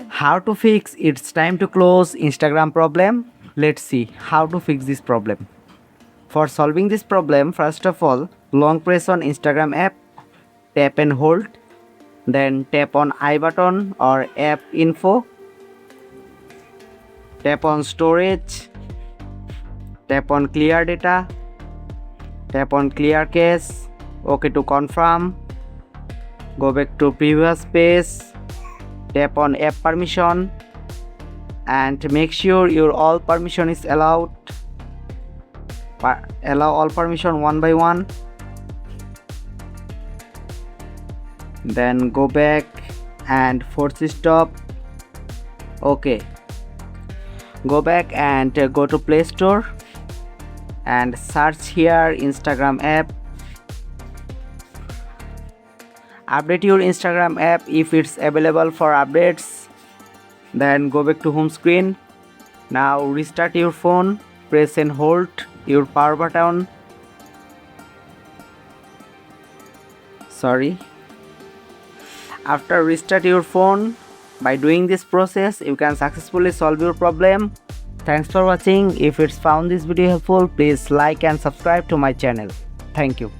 How to fix it's time to close Instagram problem? Let's see how to fix this problem. For solving this problem, first of all, long press on Instagram app, tap and hold, then tap on I button or app info, tap on storage, tap on clear data, tap on clear cache, OK to confirm, go back to previous page, tap on app permission and make sure your all permission is allowed. Allow all permission one by one, then go back and force stop. OK, go back and go to Play Store and search here Instagram app. Update your Instagram app if it's available for updates. Then go back to home screen. Now restart your phone, press and hold your power button. After restart your phone, by doing this process you can successfully solve your problem. Thanks for watching. If it's found this video helpful, please like and subscribe to my channel. Thank you.